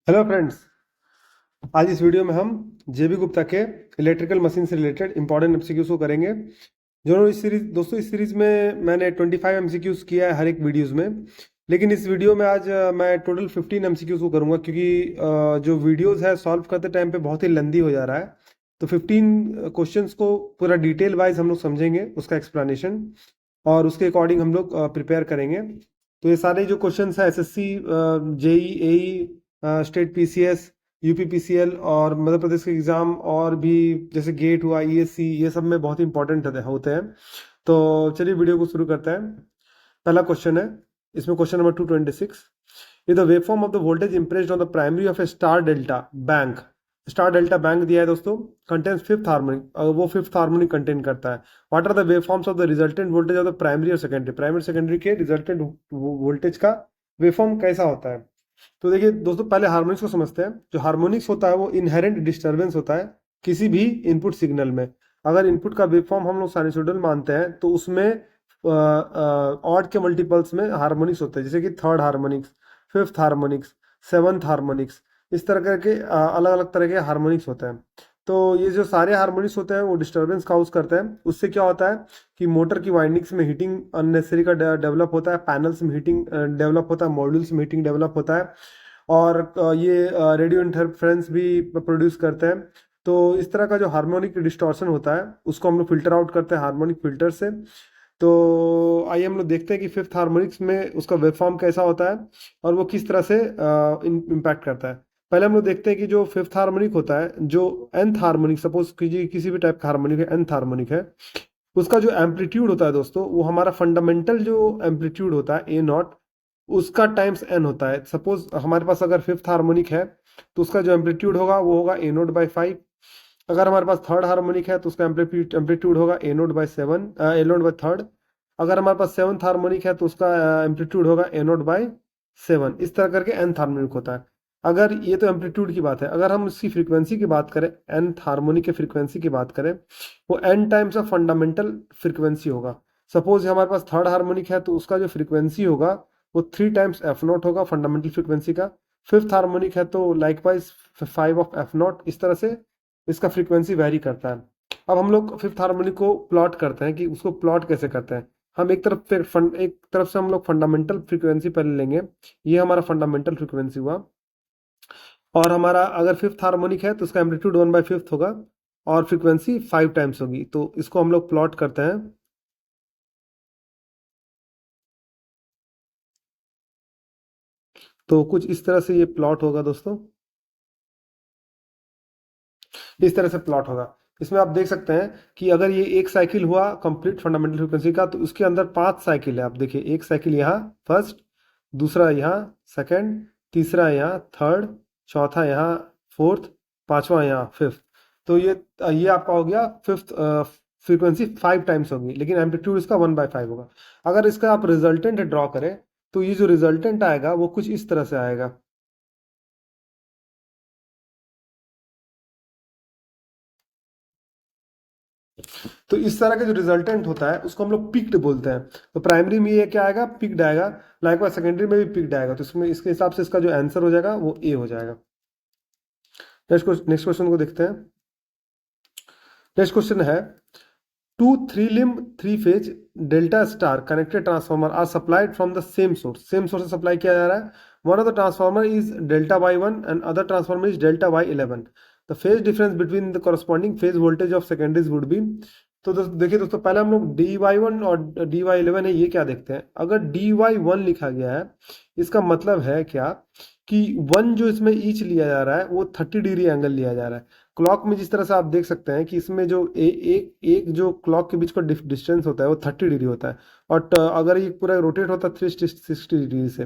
Hello friends. आज इस video में हम जेबी गुप्ता के इलेक्ट्रिकल मशीन से रिलेटेड इंपॉर्टेंट एमसीक्यूज को करेंगे। जो इस सीरीज दोस्तों इस सीरीज में मैंने 25 एमसीक्यूज किया है हर एक वीडियोस में। लेकिन इस वीडियो में आज मैं टोटल 15 एमसीक्यूज को करूंगा, क्योंकि जो वीडियोस है सॉल्व करते टाइम पे बहुत ही लेंदी हो जा रहा है। तो 15 क्वेश्चंस को पूरा डिटेल वाइज हम लोग समझेंगे, उसका एक्सप्लेनेशन, और उसके अकॉर्डिंग हम लोग प्रिपेयर करेंगे। तो ये सारे जो क्वेश्चंस है एसएससी, जेई, एई, स्टेट पीसीएस, यूपी पीसीएल और मध्य प्रदेश के एग्जाम, और भी जैसे गेट हुआ, ईएससी, ये सब में बहुत इंपॉर्टेंट होते हैं। तो चलिए वीडियो को शुरू करते हैं। पहला क्वेश्चन है, इसमें क्वेश्चन नंबर 226। ये the waveform of the voltage impressed on the primary of a star delta bank. Star delta bank दिया है दोस्तों, कंटेन्स फिफ्थ हार्मोनिक, वो फिफ्थ हार्मोनिक कंटेन करता है। What are the waveforms of the resultant voltage of the primary और secondary. Primary secondary के resultant voltage का waveform कैसा होता है। तो देखिए दोस्तों, पहले हार्मोनिक्स को समझते हैं। जो हार्मोनिक्स होता है वो इनहेरेंट डिस्टरबेंस होता है किसी भी इनपुट सिग्नल में। अगर इनपुट का वेवफॉर्म हम लोग साइनसोइडल मानते हैं तो उसमें ऑड के मल्टीपल्स में हार्मोनिक्स होते हैं, जैसे कि third harmonics, fifth harmonics, seventh harmonics. इस तरह करके अलग अलग तरह के हार्मोनिक्स होते हैं। तो ये जो सारे हार्मोनिक्स होते हैं वो डिस्टरबेंस काउज करते हैं। उससे क्या होता है कि मोटर की वाइंडिंग्स में हीटिंग अननेसेसरी का डेवलप होता है, पैनल्स में हीटिंग डेवलप होता है, मॉड्यूल्स में हीटिंग डेवलप होता है, और ये रेडियो इंटरफेरेंस भी प्रोड्यूस करते हैं। तो इस तरह का जो हार्मोनिक डिस्टॉर्शन होता है उसको हम लोग फिल्टर आउट करते हैं हार्मोनिक फिल्टर से। तो आइए हम लोग देखते हैं कि फिफ्थ हार्मोनिक्स में उसका वेवफॉर्म कैसा होता है और वो किस तरह से इम्पैक्ट करता है। पहले हम लोग देखते हैं कि जो फिफ्थ हार्मोनिक होता है, जो nth हार्मोनिक, सपोज कीजिए किसी भी टाइप का हार्मोनिक है, nth हार्मोनिक है, उसका जो एम्पलीट्यूड होता है दोस्तों, वो हमारा फंडामेंटल जो एम्पलीट्यूड होता है ए नॉट, उसका टाइम्स एन होता है। सपोज हमारे पास अगर फिफ्थ हार्मोनिक है तो उसका जो एम्पलीट्यूड होगा वो होगा ए नोट बाई 5। अगर हमारे पास थर्ड हार्मोनिक है तो उसका एम्पलीट्यूड होगा A naught by 7, A naught by third. अगर हमारे पास सेवंथ हार्मोनिक है तो उसका एम्पलीट्यूड होगा ए नोट बाई 7। इस तरह करके nth हार्मोनिक होता है। अगर ये तो एम्पलीट्यूड की बात है, अगर हम इसकी फ्रीक्वेंसी की बात करें, nth हार्मोनिक के फ्रीक्वेंसी की बात करें, वो n times of fundamental frequency होगा। सपोज हमारे पास थर्ड हार्मोनिक है तो उसका जो फ्रीक्वेंसी होगा वो 3 टाइम्स एफ नॉट होगा फंडामेंटल फ्रीक्वेंसी का। फिफ्थ हार्मोनिक है तो लाइकवाइज 5 ऑफ एफ नॉट। इस तरह से इसका फ्रीक्वेंसी वेरी करता है। अब हम लोग फिफ्थ हार्मोनिक को प्लॉट करते हैं कि उसको प्लॉट कैसे करते हैं। हम एक तरफ से हम लोग फंडामेंटल फ्रीक्वेंसी पहले लेंगे। ये हमारा फंडामेंटल फ्रीक्वेंसी हुआ, और हमारा अगर फिफ्थ हार्मोनिक है तो उसका एम्पलीट्यूड 1/5 होगा और फ्रीक्वेंसी 5 टाइम्स होगी। तो इसको हम लोग प्लॉट करते हैं। तो कुछ इस तरह से ये प्लॉट होगा दोस्तों, इस तरह से प्लॉट होगा। इसमें आप देख सकते हैं कि अगर ये एक साइकिल हुआ कंप्लीट फंडामेंटल फ्रीक्वेंसी का, तो उसके अंदर 5 साइकिल है। आप देखिए, एक साइकिल यहाँ फर्स्ट, दूसरा यहाँ सेकंड, तीसरा यहाँ थर्ड, चौथा यहाँ फोर्थ, पांचवा यहाँ फिफ्थ। तो ये आपका हो गया फिफ्थ। फ्रीक्वेंसी 5 टाइम्स होगी, लेकिन एम्पलीट्यूड इसका 1/5 होगा। अगर इसका आप रिजल्टेंट ड्रॉ करें तो ये जो रिजल्टेंट आएगा वो कुछ इस तरह से आएगा। तो इस तरह का जो रिजल्टेंट होता है उसको हम लोग पिक्ड बोलते हैं। तो प्राइमरी में ये क्या आएगा, पिक्ड आएगा। लाइकवाइज सेकेंडरी में भी पिक्ड आएगा। तो इसमें इसके हिसाब से इसका जो आंसर हो जाएगा वो ए हो जाएगा। नेक्स्ट क्वेश्चन को देखते हैं। नेक्स्ट क्वेश्चन है, two three limb three phase delta star connected transformer are supplied from the same source. Same source से सप्लाई किया जा रहा है। One of the transformer is delta by 1 and other transformer is delta by 11। The phase difference between the corresponding phase voltage of secondaries would be. तो देखिए दोस्तों, पहले हम लोग dy1 और dy11 है ये क्या देखते हैं। अगर dy1 लिखा गया है, इसका मतलब है क्या कि 1 जो इसमें ईच लिया जा रहा है वो 30 डिग्री एंगल लिया जा रहा है। क्लॉक में जिस तरह से आप देख सकते हैं कि इसमें जो एक जो क्लॉक के बीच का डिस्टेंस होता है वो 30 डिग्री होता है, और अगर ये पूरा रोटेट होता है 360 डिग्री से।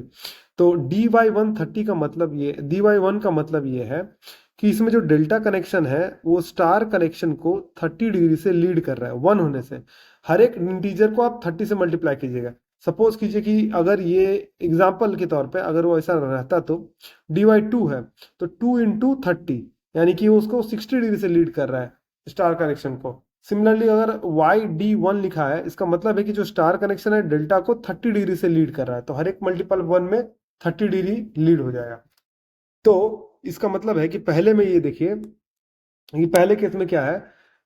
तो dy1 30 का मतलब ये, dy1 का मतलब ये है कि इसमें जो डेल्टा कनेक्शन है वो स्टार कनेक्शन को 30 डिग्री से लीड कर रहा है 1 होने से। हर एक इंटीजर को आप 30 से मल्टीप्लाई कीजिएगा। सपोज कीजिए कि अगर ये एग्जाम्पल के तौर पे अगर वो ऐसा रहता तो dy2 है तो 2 × 30, यानी कि वो उसको 60 डिग्री से लीड कर रहा है स्टार कनेक्शन को। सिमिलरली अगर YD1 लिखा है, इसका मतलब है कि जो स्टार कनेक्शन है डेल्टा को 30 डिग्री से लीड कर रहा है। तो हर एक मल्टीपल 1 में 30 डिग्री लीड हो जाएगा। तो इसका मतलब है कि पहले में ये देखिए, ये पहले केस में क्या है,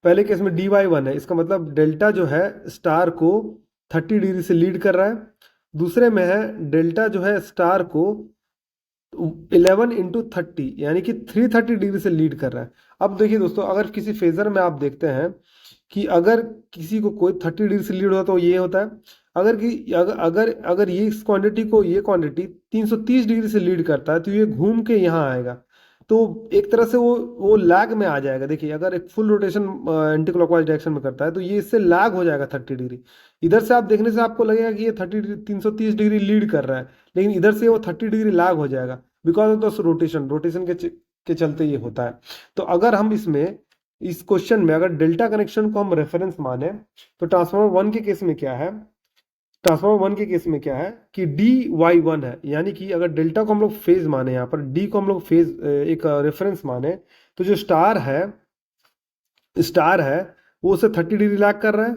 पहले केस में dy1 है, इसका मतलब डेल्टा जो है स्टार को 30 डिग्री से लीड कर रहा है। दूसरे में है डेल्टा जो है स्टार को 11 × 30 यानी कि 330 डिग्री से लीड कर रहा है। अब देखिए दोस्तों, अगर किसी फेजर में आप देखते हैं कि अगर किसी को कोई 30 डिग्री से लीड होता है तो ये होता है, अगर कि अगर अगर अगर ये इस क्वांटिटी को ये क्वांटिटी 330 डिग्री से लीड करता है तो ये घूम के यहाँ आएगा, तो एक तरह से वो लैग में आ जाएगा। देखिए अगर एक full rotation anti clockwise direction में करता है तो ये इससे लैग हो जाएगा 30 डिग्री। इधर से आप देखने से आपको लगेगा कि ये 330 डिग्री लीड कर रहा है, लेकिन इधर से वो 30 डिग्री लैग हो जाएगा बिकॉज ऑफ द रोटेशन के चलते ये होता है। तो अगर हम इसमें इस क्वेश्चन में अगर डेल्टा कनेक्शन को हम रेफरेंस माने तो ट्रांसफॉर्मर वन के केस में क्या है कि dy1 है, यानी कि अगर डेल्टा को हम लोग फेज माने, यहाँ पर डी को हम लोग फेज एक रेफरेंस माने, तो जो स्टार है वो उसे 30 डिग्री लैग कर रहा है,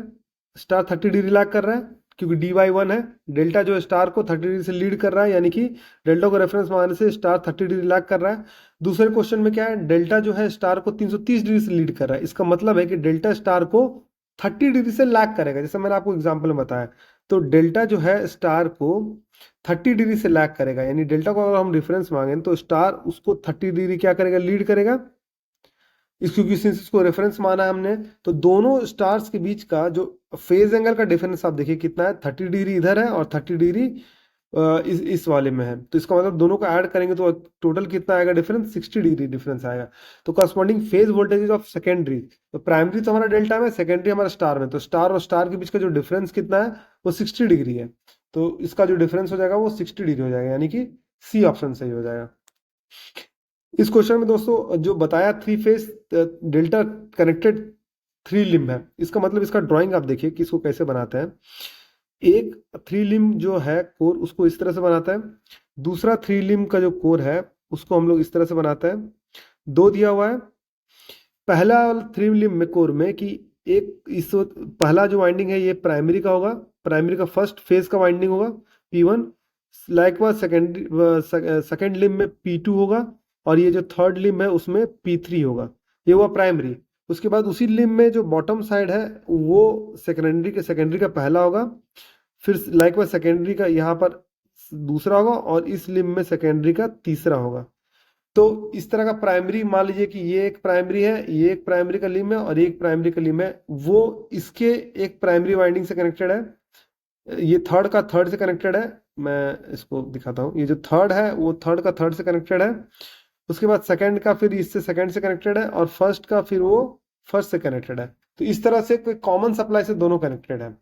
स्टार 30 डिग्री लैग कर रहा है क्योंकि dy1 है। डेल्टा जो स्टार को 30 डिग्री से लीड कर रहा है, यानी कि डेल्टा को रेफरेंस मानने से स्टार 30 डिग्री लैग कर रहा है। दूसरे क्वेश्चन में क्या है, डेल्टा जो है स्टार को 330 डिग्री से लीड कर रहा है, इसका मतलब है कि डेल्टा स्टार को 30 डिग्री से लैग करेगा, जैसे मैंने आपको एग्जाम्पल में बताया। तो डेल्टा जो है स्टार को 30 डिग्री से लैग करेगा, यानी डेल्टा को अगर हम रेफरेंस मांगे तो स्टार उसको 30 डिग्री क्या करेगा, लीड करेगा। क्योंकि सिंस इसको रेफरेंस माना है हमने, तो दोनों स्टार्स के बीच का जो फेज एंगल का डिफरेंस आप देखिए कितना है, 30 डिग्री इधर है और 30 डिग्री इस वाले में है। तो इसका मतलब दोनों को ऐड करेंगे तो टोटल कितना आएगा डिफरेंस, 60 डिग्री डिफरेंस आएगा। तो corresponding phase voltage of secondary, तो प्राइमरी तो हमारा डेल्टा में, सेकेंडरी हमारा स्टार में, तो स्टार और स्टार के बीच का जो डिफरेंस कितना है वो 60 डिग्री है। तो इसका जो डिफरेंस हो जाएगा वो 60 डिग्री हो जाएगा, यानी कि सी ऑप्शन सही हो जाएगा। इस क्वेश्चन में दोस्तों जो बताया, three phase delta connected three limb है, इसका मतलब इसका ड्राइंग आप देखिए कि इसको कैसे बनाते हैं। एक थ्री लिम्ब जो है कोर, उसको इस तरह से बनाता है। दूसरा थ्री लिम्ब का जो कोर है उसको हम लोग इस तरह से बनाते हैं। दो दिया हुआ है। पहला थ्री लिम्ब में कोर में कि एक इस पहला जो वाइंडिंग है ये प्राइमरी का होगा, प्राइमरी का फर्स्ट फेज का वाइंडिंग होगा P1। लाइकवाइज सेकेंड लिम्ब में P2 होगा, और ये जो थर्ड लिम्ब है उसमें P3 होगा। ये हुआ प्राइमरी। उसके बाद उसी लिम्ब में जो बॉटम साइड है वो सेकेंडरी का पहला होगा, फिर लाइकवाइज सेकेंडरी का यहाँ पर दूसरा होगा, और इस लिम्ब में सेकेंडरी का तीसरा होगा। तो इस तरह का प्राइमरी मान लीजिए कि ये एक प्राइमरी है, ये एक प्राइमरी का लिम्ब है और एक प्राइमरी का लिम्ब है, वो इसके एक प्राइमरी वाइंडिंग से कनेक्टेड है। ये थर्ड का थर्ड से कनेक्टेड है, मैं इसको दिखाता हूँ। ये जो थर्ड है वो थर्ड का थर्ड से कनेक्टेड है। उसके बाद सेकंड का फिर इससे सेकंड से कनेक्टेड है, और फर्स्ट का फिर वो फर्स्ट से कनेक्टेड है। तो इस तरह से कोई कॉमन सप्लाई से दोनों कनेक्टेड है।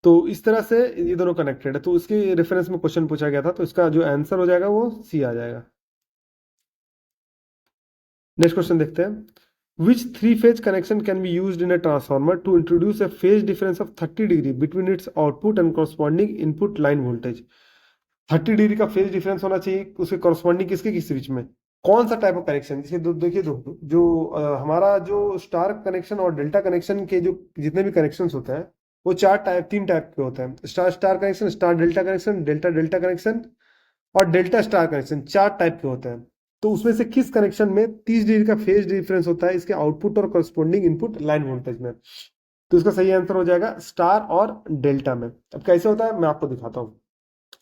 तो इस तरह से ये दोनों कनेक्टेड है। तो इसके रेफरेंस में क्वेश्चन पूछा गया था, तो इसका जो आंसर हो जाएगा वो सी आ जाएगा। नेक्स्ट क्वेश्चन देखते हैं। Which three phase connection can be used in a transformer to introduce a phase difference of 30 degree between its output and corresponding input line voltage. 30 degree का फेज डिफरेंस होना चाहिए, उसके कॉरस्पॉन्डिंग किसके किस बीच में, कौन सा टाइप ऑफ कनेक्शन। जैसे देखिए जो हमारा जो स्टार कनेक्शन और डेल्टा कनेक्शन के जो जितने भी कनेक्शंस होते हैं वो तीन टाइप के होते हैं। Star star connection, star delta connection, delta delta connection और डेल्टा स्टार कनेक्शन, चार टाइप के होते हैं। तो उसमें से किस कनेक्शन में 30 डिग्री का फेज डिफरेंस होता है इसके आउटपुट और करस्पॉन्डिंग इनपुट लाइन वोल्टेज में। तो इसका सही आंसर हो जाएगा स्टार और डेल्टा में। अब कैसे होता है मैं आपको दिखाता हूँ।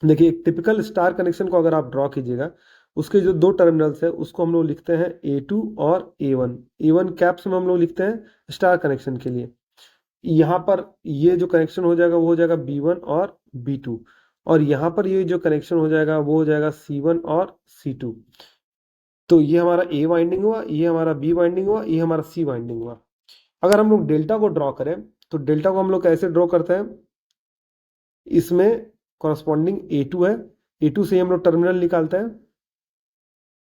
देखिए एक टिपिकल स्टार कनेक्शन को अगर आप ड्रॉ कीजिएगा, उसके जो दो टर्मिनल्स है उसको हम लोग लिखते हैं A2 और A1। A1 कैप्स में हम लोग लिखते हैं स्टार कनेक्शन के लिए। यहाँ पर ये जो कनेक्शन हो जाएगा वो हो जाएगा B1 और B2, और यहाँ पर ये जो कनेक्शन हो जाएगा वो हो जाएगा C1 और C2। तो ये हमारा A वाइंडिंग हुआ, ये हमारा B वाइंडिंग हुआ, ये हमारा C वाइंडिंग हुआ। अगर हम लोग डेल्टा को ड्रॉ करें तो डेल्टा को हम लोग कैसे ड्रॉ करते हैं, इसमें कॉरस्पॉन्डिंग A2 है, A2 से हम लोग टर्मिनल निकालते हैं,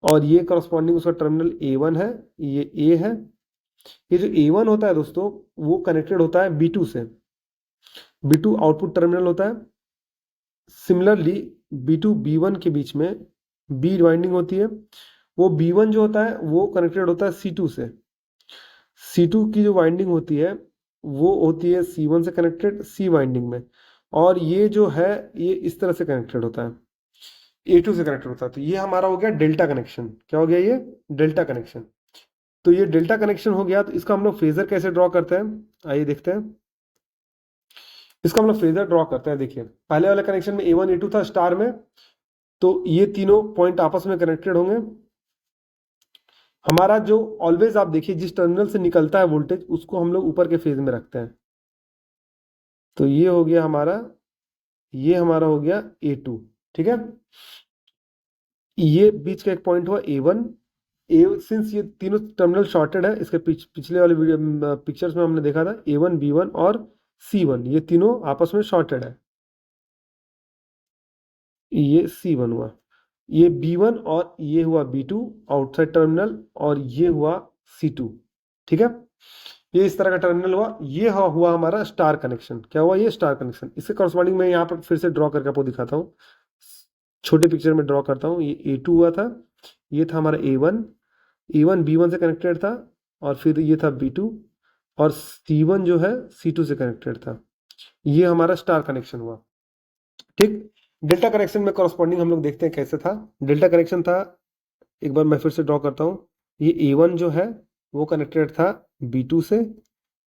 और ये कॉरस्पॉन्डिंग उसका टर्मिनल A1 है, ये A है। ये जो A1 होता है दोस्तों वो कनेक्टेड होता है B2 से, B2 आउटपुट टर्मिनल होता है। सिमिलरली B2 B1 के बीच में B वाइंडिंग होती है, वो B1 जो होता है वो कनेक्टेड होता है C2 से। C2 की जो वाइंडिंग होती है वो होती है C1 से कनेक्टेड C वाइंडिंग में, और ये जो है ये इस तरह से कनेक्टेड होता है। A2 से कनेक्टेड होता है। तो ये हमारा हो गया डेल्टा कनेक्शन। क्या हो गया ये? Delta connection. तो ये डेल्टा कनेक्शन हो गया। तो इसका हम लोग फेजर कैसे ड्रॉ करते हैं, आइए देखते हैं। इसका हम लोग फेजर ड्रॉ करते हैं। देखिए पहले वाले कनेक्शन में A1 A2 था स्टार में, तो ये तीनों पॉइंट आपस में कनेक्टेड होंगे। हमारा जो ऑलवेज आप देखिए जिस टर्मिनल से निकलता है वोल्टेज उसको हम लोग ऊपर के फेज में रखते हैं। तो ये हो गया हमारा, ये हमारा हो गया A2। ठीक है, ये बीच का एक पॉइंट हुआ A1। सिंस ये तीनों टर्मिनल शॉर्टेड है, इसके पिछले वाले वीडियो पिक्चर्स में हमने देखा था A1 B1 और C1 ये तीनों आपस में शॉर्टेड है। ये C1 हुआ, ये B1 और ये हुआ B2 आउटसाइड टर्मिनल, और ये हुआ C2। ठीक है, ये इस तरह का टर्मिनल हुआ। ये हुआ हमारा स्टार कनेक्शन। क्या हुआ? ये स्टार कनेक्शन। इसके कॉरस्पॉन्डिंग मैं यहाँ पर फिर से ड्रॉ करके आपको दिखाता हूँ, छोटे पिक्चर में ड्रॉ करता हूँ। ये A2 हुआ था, ये था हमारा A1, A1 B1 से कनेक्टेड था, और फिर ये था B2, और C1 जो है C2 से कनेक्टेड था। ये हमारा स्टार कनेक्शन हुआ। ठीक, डेल्टा कनेक्शन में कॉरस्पॉन्डिंग हम लोग देखते हैं कैसे था। डेल्टा कनेक्शन था, एक बार मैं फिर से ड्रॉ करता हूँ। ये A1 जो है वो कनेक्टेड था B2 से,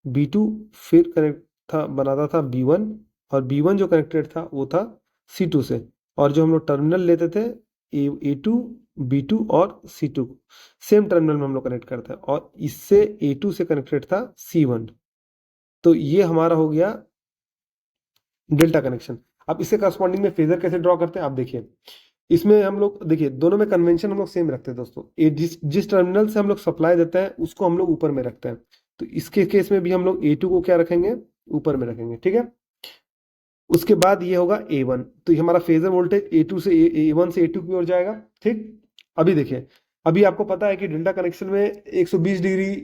B2 फिर कनेक्ट था बनाता था B1, और B1 जो कनेक्टेड था वो था C2 से। और जो हम लोग टर्मिनल लेते थे A2 B2 और C2 सेम टर्मिनल में हम लोग कनेक्ट करते हैं, और इससे A2 से कनेक्टेड था C1। तो ये हमारा हो गया डेल्टा कनेक्शन। अब इससे करस्पॉन्डिंग में फेजर कैसे ड्रॉ करते हैं आप देखिए। इसमें हम लोग देखिए दोनों में कन्वेंशन हम लोग सेम रखते हैं दोस्तों। जिस जिस टर्मिनल से हम लोग सप्लाई देते हैं उसको हम लोग ऊपर में रखते हैं। तो इसके केस में भी हम लोग A2 को क्या रखेंगे? ऊपर में रखेंगे। ठीक है, उसके बाद ये होगा A1। तो ये हमारा फेजर वोल्टेज A2 से A1 से A2 की ओर जाएगा। ठीक, अभी देखिए, अभी आपको पता है कि डेल्टा कनेक्शन में 120 डिग्री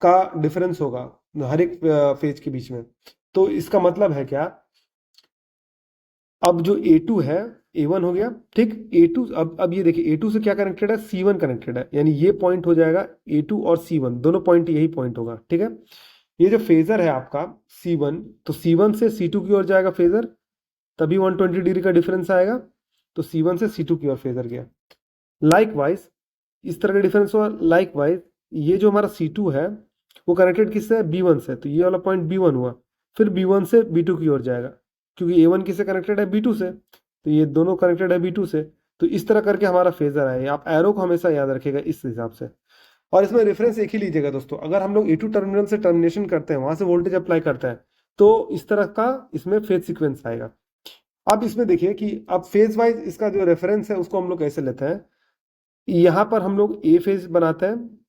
का डिफरेंस होगा हर एक फेज के बीच में। तो इसका मतलब है क्या? अब जो A2 है, A1 हो गया। ठीक, A2 अब ये देखिए A2 से क्या कनेक्टेड है? C1 कनेक्टेड है, यानी ये पॉइंट हो जाएगा A2 और C1 दोनों पॉइंट यही पॉइंट होगा। ठीक है, ये जो फेजर है आपका C1, तो C1 से C2 की ओर जाएगा फेजर, तभी 120 डिग्री का डिफरेंस आएगा। तो C1 से C2 की ओर फेजर गया। लाइक वाइज इस तरह का डिफरेंस हुआ। लाइक वाइज ये जो हमारा C2 है वो कनेक्टेड किससे है? B1 से, तो ये वाला पॉइंट B1 हुआ। फिर B1 से B2 की ओर जाएगा, क्योंकि A1 किससे कनेक्टेड है? B2 से, तो ये दोनों कनेक्टेड है B2 से। तो इस तरह करके हमारा फेजर है। आप एरो को हमेशा याद रखिएगा इस हिसाब से। और इसमें रेफरेंस एक ही लीजिएगा दोस्तों। अगर हम लोग A2 टर्मिनल से टर्मिनेशन करते हैं, वहां से वोल्टेज अप्लाई करते हैं, तो इस तरह का इसमें फेज सीक्वेंस आएगा। अब इसमें देखिए कि अब फेज वाइज इसका जो रेफरेंस है उसको हम लोग कैसे लेते हैं। यहाँ पर हम लोग A फेज बनाते हैं,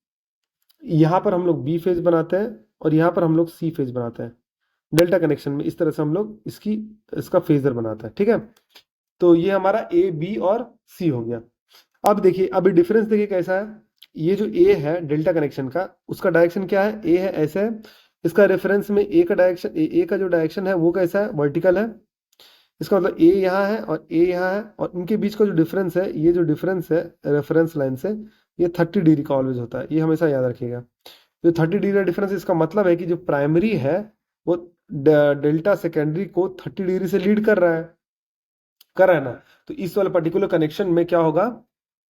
यहाँ पर हम लोग B फेज बनाते हैं, और यहाँ पर हम लोग C फेज बनाते हैं। डेल्टा कनेक्शन में इस तरह से हम लोग इसका फेजर बनाते हैं। ठीक है, तो ये हमारा A B और C हो गया। अब देखिए, अभी डिफरेंस देखिए कैसा है। ये जो A है डेल्टा कनेक्शन का, उसका डायरेक्शन क्या है? A है, ऐसे है। इसका रेफरेंस में A का डायरेक्शन, A का जो डायरेक्शन है वो कैसा है? वर्टिकल है। इसका मतलब A यहाँ है और A यहाँ है, और इनके बीच का जो डिफरेंस है, ये जो डिफरेंस है रेफरेंस लाइन से, ये 30 डिग्री का ऑलवेज होता है। ये हमेशा याद रखिएगा। जो 30 डिग्री का डिफरेंस, इसका मतलब है कि जो प्राइमरी है वो डेल्टा सेकेंडरी को 30 डिग्री से लीड कर रहा है ना। तो इस वाले पर्टिकुलर कनेक्शन में क्या होगा?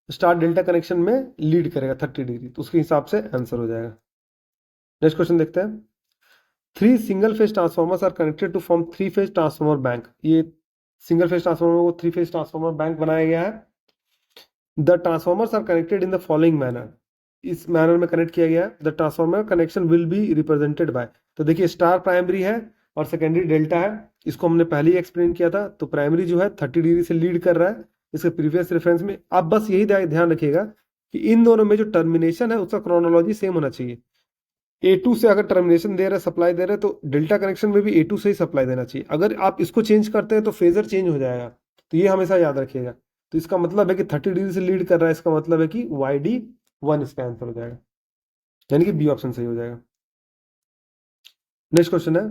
स्टार डेल्टा कनेक्शन में लीड करेगा 30 डिग्री, तो उसके हिसाब से आंसर हो जाएगा। नेक्स्ट क्वेश्चन देखते हैं। 3 single phase transformers are connected to form 3 phase transformer bank. ये सिंगल फेज ट्रांसफॉर्मर को 3 फेज ट्रांसफॉर्मर बैंक बनाया गया है। The transformers are connected in the following manner. इस मैनर में कनेक्ट किया गया है। The transformer connection will be represented by. तो देखिए स्टार प्राइमरी है और सेकेंडरी डेल्टा है। इसको हमने पहले ही एक्सप्लेन किया था। तो प्राइमरी जो है 30 डिग्री से लीड कर रहा है इसके प्रीवियस रेफरेंस में। आप बस यही ध्यान रखिएगा कि इन दोनों में जो टर्मिनेशन है उसका क्रोनोलॉजी सेम होना चाहिए। A2 से अगर टर्मिनेशन दे रहे हैं, सप्लाई दे रहे हैं, तो डेल्टा कनेक्शन में भी A2 से ही सप्लाई देना चाहिए। अगर आप इसको चेंज करते हैं तो फेजर चेंज हो जाएगा। तो ये हमेशा याद रखिएगा। तो इसका मतलब है कि 30 डिग्री से लीड कर रहा है, इसका मतलब है कि YD1 इसका आंसर हो जाएगा, यानी कि बी ऑप्शन सही हो जाएगा। नेक्स्ट क्वेश्चन है,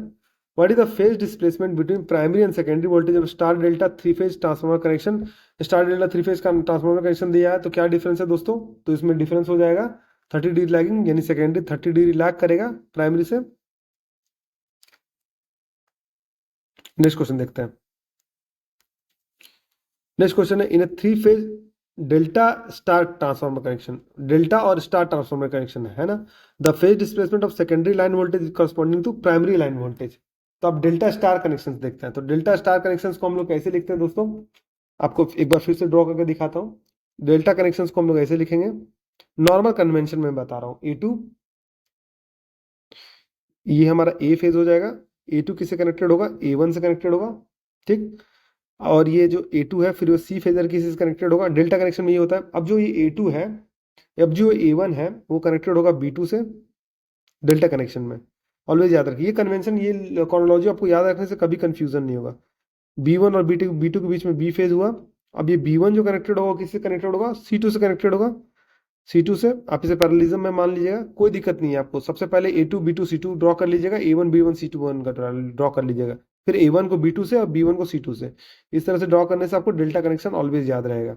what is the phase displacement between primary and secondary voltage of star delta 3 phase transformer connection. Star delta 3 phase का ट्रांसफॉर्मर कनेक्शन दिया है, तो क्या डिफरेंस है दोस्तों? तो इसमें डिफरेंस हो जाएगा 30 डिग्री लैगिंग, यानी सेकेंडरी 30 डिग्री लैग करेगा प्राइमरी से। नेक्स्ट क्वेश्चन देखते हैं। नेक्स्ट क्वेश्चन है, in a three phase delta star transformer connection, delta और स्टार ट्रांसफार्मर कनेक्शन है ना, the phase displacement of secondary line voltage corresponding to primary line voltage. तो अब डेल्टा स्टार कनेक्शन देखते हैं। तो डेल्टा स्टार कनेक्शन को हम लोग कैसे लिखते हैं दोस्तों, आपको एक बार फिर से ड्रॉ करके दिखाता हूँ। डेल्टा कनेक्शन को हम लोग ऐसे लिखेंगे, नॉर्मल कन्वेंशन में बता रहा हूँ। A2 ये हमारा ए फेज हो जाएगा, A2 किससे कनेक्टेड होगा, A1 से कनेक्टेड होगा, ठीक। और ये जो A2 है फिर वो सी फेजर किसी से कनेक्टेड होगा। डेल्टा कनेक्शन में ये होता है। अब जो ये A2 है, अब जो A1 है वो कनेक्टेड होगा B2 से डेल्टा कनेक्शन में। ऑलवेज याद रखिए ये कन्वेंशन, ये क्रोनोलॉजी आपको याद रखने से कभी कंफ्यूजन नहीं होगा। B1 और B2 के बीच में बी फेज हुआ। अब ये B1 जो कनेक्टेड होगा किससे कनेक्टेड होगा, C2 से कनेक्टेड होगा। C2 से आप इसे पैरेललिज्म में मान लीजिएगा, कोई दिक्कत नहीं है आपको। सबसे पहले A2 B2 C2 ड्रॉ कर लीजिएगा, A1 B1 C2 1 का ड्रॉ कर लीजिएगा, फिर A1 को B2 से और B1 को C2 से। इस तरह से ड्रॉ करने से आपको डेल्टा कनेक्शन ऑलवेज याद रहेगा।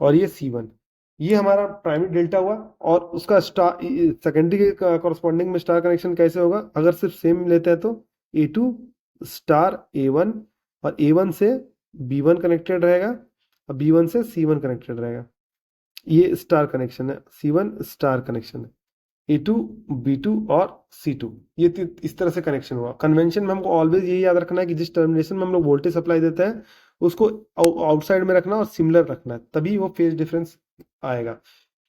और ये C1 ये हमारा प्राइमरी डेल्टा हुआ। और उसका स्टार सेकेंडरी के कॉरस्पॉन्डिंग में स्टार कनेक्शन कैसे होगा, अगर सिर्फ सेम लेते हैं तो A2 स्टार A1 और A1 से B1 कनेक्टेड रहेगा और B1 से C1 कनेक्टेड रहेगा। ये स्टार कनेक्शन है, C1 स्टार कनेक्शन है। A2 B2 और C2 ये इस तरह से कनेक्शन हुआ। कन्वेंशन में हमको ऑलवेज यही याद रखना है कि जिस टर्मिनेशन में हम लोग वोल्टेज सप्लाई देते हैं उसको आउटसाइड में रखना और सिमिलर रखना है, तभी वो फेज डिफरेंस आएगा।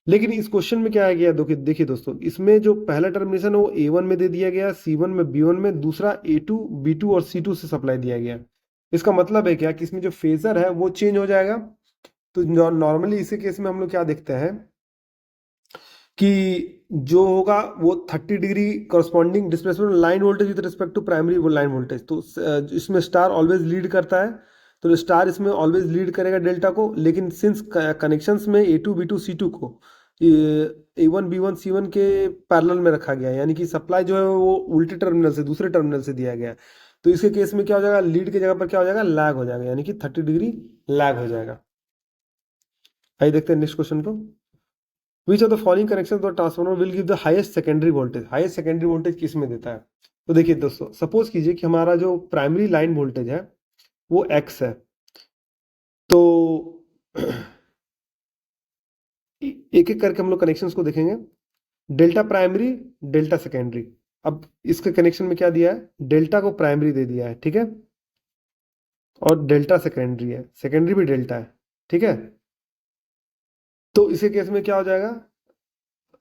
लेकिन इस क्वेश्चन में क्या आ गया, देखिए दोस्तों, इसमें जो पहला टर्मिनेशन है वो A1 में दे दिया गया, C1 में B1 में, दूसरा A2 B2 और C2 से सप्लाई दिया गया। इसका मतलब है क्या कि इसमें जो फेजर है वो चेंज हो जाएगा। तो नॉर्मली इसी केस में हम लोग क्या देखते हैं कि जो होगा वो 30 degree corresponding displacement line voltage with respect to primary line voltage. तो इसमें स्टार ऑलवेज लीड करता है, तो स्टार इसमें ऑलवेज लीड करेगा डेल्टा को। लेकिन सिंस कनेक्शंस में A2 B2 C2 को A1 B1 C1 के पैरेलल में रखा गया है, यानी कि सप्लाई जो है वो उल्टे टर्मिनल से दूसरे टर्मिनल से दिया गया है। तो इसके केस में क्या हो जाएगा, लीड की जगह पर क्या हो जाएगा, लैग हो जाएगा, यानी कि 30 डिग्री लैग हो जाएगा। आइए देखते हैं नेक्स्ट क्वेश्चन को। Which of the following connection the transformer will give the highest secondary voltage, highest secondary voltage किस में देता है। तो देखिए दोस्तों, सपोज कीजिए कि हमारा जो प्राइमरी लाइन वोल्टेज है वो X है। तो एक एक करके हम लोग कनेक्शंस को देखेंगे। Delta primary, delta secondary. अब इसके कनेक्शन में क्या दिया है, डेल्टा को प्राइमरी दे दिया है, ठीक है, और डेल्टा सेकेंडरी है, सेकेंडरी भी डेल्टा है, ठीक है। तो इसके केस में क्या हो जाएगा,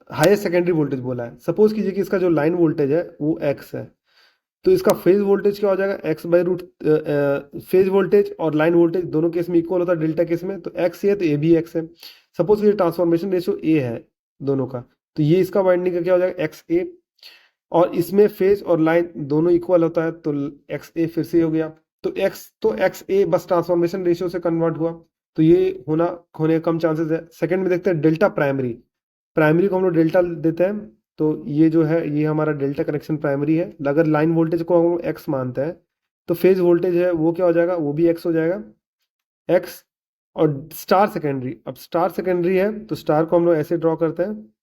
हाईएस्ट सेकेंडरी वोल्टेज बोला है। सपोज कीजिए कि इसका जो लाइन वोल्टेज है वो X है, तो इसका फेज वोल्टेज क्या हो जाएगा, X by root. Phase voltage और लाइन वोल्टेज दोनों केस में इक्वल होता है डेल्टा केस में, तो X है तो A भी X है। सपोज ये ट्रांसफॉर्मेशन रेशियो A है दोनों का, तो ये इसका वाइंडिंग का क्या हो जाएगा XA। और इसमें फेज और लाइन दोनों इक्वल होता है तो XA फिर से हो गया। तो XA बस ट्रांसफॉर्मेशन रेशियो से कन्वर्ट हुआ, तो ये होने का कम चांसेस है। सेकंड में देखते हैं डेल्टा प्राइमरी, प्राइमरी को हम लोग डेल्टा देते हैं, तो ये जो है ये हमारा डेल्टा कनेक्शन प्राइमरी है। अगर लाइन वोल्टेज को हम एक्स मानते हैं तो फेज वोल्टेज है वो क्या हो जाएगा, वो भी एक्स हो जाएगा, एक्स। और स्टार सेकेंडरी, अब स्टार सेकेंडरी है तो स्टार को हम लोग ऐसे ड्रॉ करते हैं,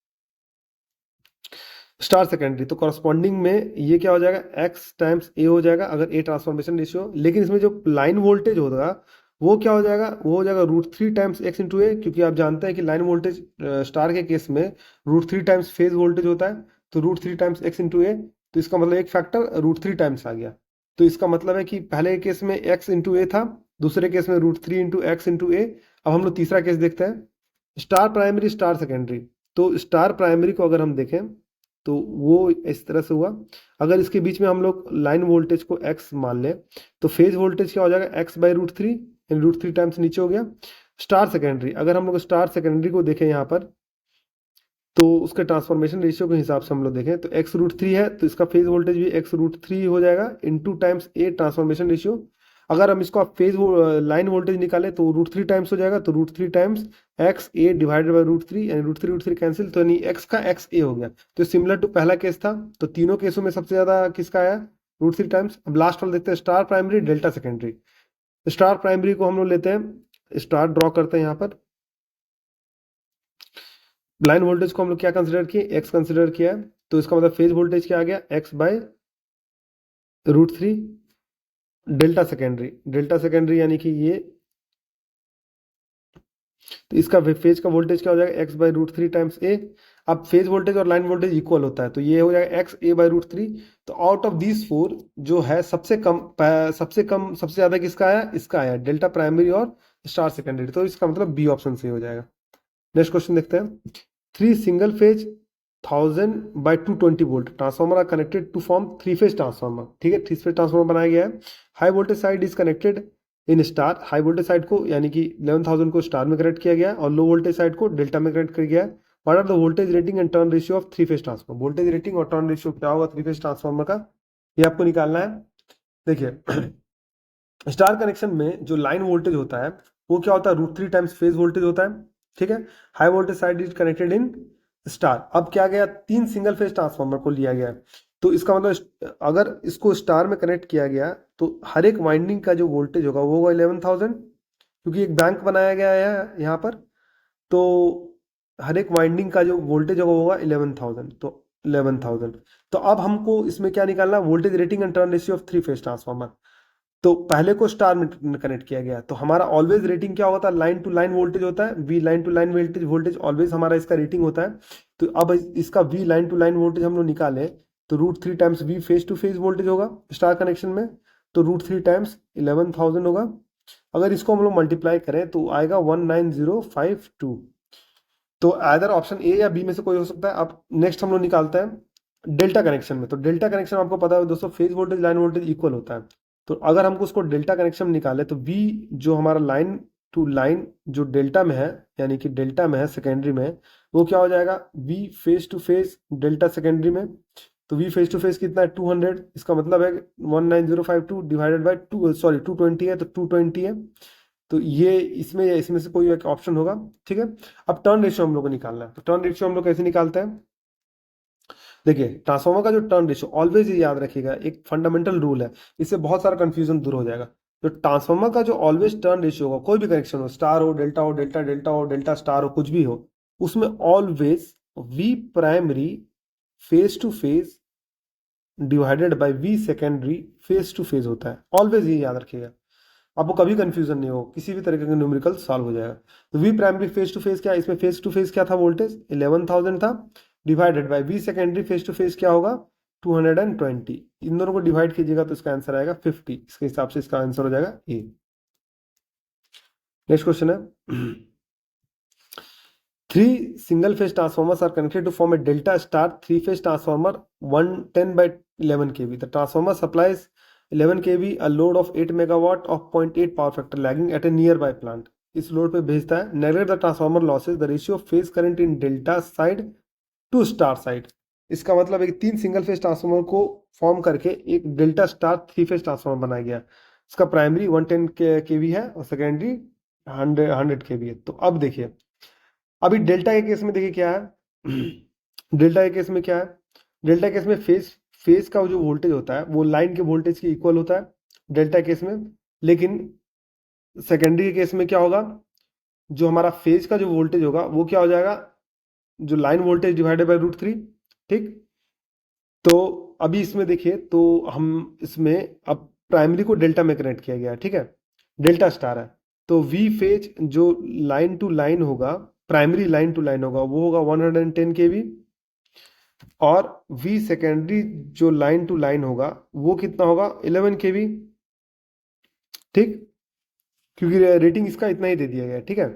स्टार सेकेंडरी। तो कॉरस्पॉन्डिंग में ये क्या हो जाएगा, एक्स टाइम्स ए हो जाएगा अगर ए ट्रांसफॉर्मेशन रेशियो। लेकिन इसमें जो लाइन वोल्टेज होगा वो क्या हो जाएगा, वो हो जाएगा √3 टाइम्स एक्स इंटू ए, क्योंकि आप जानते हैं कि लाइन वोल्टेज स्टार के केस में √3 टाइम्स फेज वोल्टेज होता है, तो √3 टाइम्स एक्स इंटू ए। तो इसका मतलब एक फैक्टर √3 टाइम्स आ गया। तो इसका मतलब है कि पहले केस में एक्स इंटू ए था, दूसरे केस में √3 इंटू एक्स इंटू ए। अब हम लोग तीसरा केस देखते हैं, स्टार प्राइमरी स्टार सेकेंडरी। तो स्टार प्राइमरी को अगर हम देखें तो वो इस तरह से हुआ। अगर इसके बीच में हम लोग लाइन वोल्टेज को x मान लें तो फेज वोल्टेज क्या हो जाएगा, x बाई √3, यानी √3 टाइम्स नीचे हो गया। स्टार सेकेंडरी, अगर हम लोग स्टार सेकेंडरी को देखें यहाँ पर, तो उसके ट्रांसफॉर्मेशन रेशियो के हिसाब से हम लोग देखें तो x √3 है, तो इसका फेज वोल्टेज भी x √3 हो जाएगा इंटू टाइम्स ए ट्रांसफॉर्मेशन रेशियो। अगर हम इसको फेज लाइन वोल्टेज निकालें तो √3 टाइम्स हो जाएगा, तो √3 times x A divided by √3, यानी √3 कैंसिल, तो यानी एक्स का एक्स ए हो गया। तो सिमिलर टू पहला केस था, तो तीनों केसों में सबसे ज्यादा किसका आया, √3 टाइम्स। अब लास्ट वाला देखते हैं, star primary delta secondary. Star primary को हम लोग लेते हैं, स्टार ड्रॉ करते हैं यहाँ पर। लाइन वोल्टेज को हम लोग क्या कंसिडर किए, एक्स कंसिडर किया है, तो इसका मतलब फेज वोल्टेज क्या आ गया, X by √3। Delta secondary, delta secondary यानी कि ये तो इसका फेज का वोल्टेज क्या हो जाएगा, X by root three times A. अब फेज वोल्टेज और लाइन वोल्टेज इक्वल होता है, तो ये हो जाएगा X A by root three. तो आउट ऑफ दीज फोर जो है सबसे ज्यादा किसका आया, इसका आया, डेल्टा प्राइमरी और स्टार सेकेंडरी। तो इसका मतलब बी ऑप्शन सही हो जाएगा। नेक्स्ट क्वेश्चन देखते हैं। Three single phase 1000/220 volt transformer are connected to form three phase transformer. ठीक है, थ्री फेज ट्रांसफॉर्मर बनाया गया है। High voltage side is connected in star, high voltage side को यानी कि 11,000 को स्टार में कनेक्ट किया गया है और लो वोल्टेज साइड को डेल्टा में कनेक्ट किया गया है। What are the voltage rating and turn ratio of three phase transformer. Voltage rating और टर्न रेशियो क्या होगा थ्री फेज ट्रांसफॉर्मर का, ये आपको निकालना है। देखिए स्टार कनेक्शन में जो लाइन वोल्टेज होता है वो क्या होता है, root three times phase voltage होता है। ठीक है, high voltage side is connected in star. अब क्या गया, तीन सिंगल फेज ट्रांसफार्मर को लिया गया है, तो इसका मतलब अगर इसको स्टार में कनेक्ट किया गया तो हर एक वाइंडिंग का जो वोल्टेज होगा वो होगा 11,000, क्योंकि एक बैंक बनाया गया है यहाँ पर। तो हर एक वाइंडिंग का जो वोल्टेज होगा वो होगा 11,000, तो 11,000। तो अब हमको इसमें क्या निकालना है, voltage rating and turn ratio of three phase transformer. तो पहले को स्टार में कनेक्ट किया गया, तो हमारा ऑलवेज रेटिंग क्या होता है, लाइन टू लाइन वोल्टेज होता है, V line to line voltage voltage always हमारा इसका रेटिंग होता है। तो अब इसका V line to line voltage हम लोग निकाले, तो root three times V phase to phase voltage होगा स्टार कनेक्शन में, तो रूट थ्री टाइम्स 11,000 होगा। अगर इसको हम लोग मल्टीप्लाई करें तो आएगा 19052। तो आइदर ऑप्शन ए या बी में से कोई हो सकता है। अब नेक्स्ट हम लोग निकालते हैं डेल्टा कनेक्शन में। तो डेल्टा कनेक्शन आपको पता है दोस्तों, phase voltage line voltage equal होता है। तो अगर हमको उसको डेल्टा कनेक्शन निकाले तो वी जो हमारा लाइन टू लाइन जो डेल्टा में है, यानी कि डेल्टा में है सेकेंडरी में, वो क्या हो जाएगा, V phase to phase delta secondary में। तो वी फेस टू फेस कितना है 200, इसका मतलब है 19052 डिवाइडेड बाई टू, सॉरी 220 है तो 220 है। तो ये इसमें से कोई एक ऑप्शन होगा। ठीक है, अब टर्न रेशियो हम लोग को निकालना है। तो टर्न रेशियो हम लोग कैसे निकालते हैं, देखिए ट्रांसफार्मर का जो टर्न रेशियो ऑलवेज ये याद रखिएगा, एक फंडामेंटल रूल है, इससे बहुत सारा कंफ्यूजन दूर हो जाएगा। तो ट्रांसफार्मर का जो ऑलवेज टर्न रेशियो होगा, कोई भी कनेक्शन हो, स्टार हो, डेल्टा हो, डेल्टा डेल्टा हो, डेल्टा स्टार हो, कुछ भी हो, उसमें always V primary phase to phase divided by V secondary phase to phase होता है। ऑलवेज ये याद रखिएगा, आपको कभी कंफ्यूजन नहीं हो, किसी भी तरीके का न्यूमेरिकल सॉल्व हो जाएगा। तो V primary phase to phase क्या, इसमें फेज टू फेज क्या था, वोल्टेज 11,000 था, divided by V secondary phase to phase क्या होगा 220। इन दोनों को डिवाइड कीजिएगा तो इसका आंसर आएगा 50। इसके हिसाब से इसका आंसर हो जाएगा ए। नेक्स्ट क्वेश्चन है, three single phase transformers are connected to form a delta star three phase transformer 110/11 kV। The transformer supplies 11 kV a load of 8 megawatt of 0.8 power factor lagging at a nearby plant। इस load पे भेजता है। Neglect the transformer losses the ratio of phase current in delta side to star side. इसका मतलब है कि तीन single phase transformer को फॉर्म करके एक delta star three phase transformer बनाया गया। इसका प्राइमरी 110 kV है और सेकेंडरी 100 kV है। तो अब देखिए, अभी डेल्टा के केस में देखिए क्या है, डेल्टा के केस में क्या है, डेल्टा केस में फेज फेज का जो वोल्टेज होता है वो लाइन के वोल्टेज के इक्वल होता है डेल्टा केस में। लेकिन सेकेंडरी के केस में क्या होगा, जो हमारा फेज का जो वोल्टेज होगा वो क्या हो जाएगा, जो line voltage divided by root three. ठीक, तो अभी इसमें देखिए, तो हम इसमें अब प्राइमरी को डेल्टा में कनेक्ट किया गया है। ठीक है, डेल्टा स्टार है, तो वी फेज जो लाइन टू लाइन होगा, प्राइमरी लाइन टू लाइन होगा वो होगा 110 kV, और वी सेकेंडरी जो लाइन टू लाइन होगा वो कितना होगा 11 kV। ठीक, क्योंकि रेटिंग इसका इतना ही दे दिया गया है। ठीक है,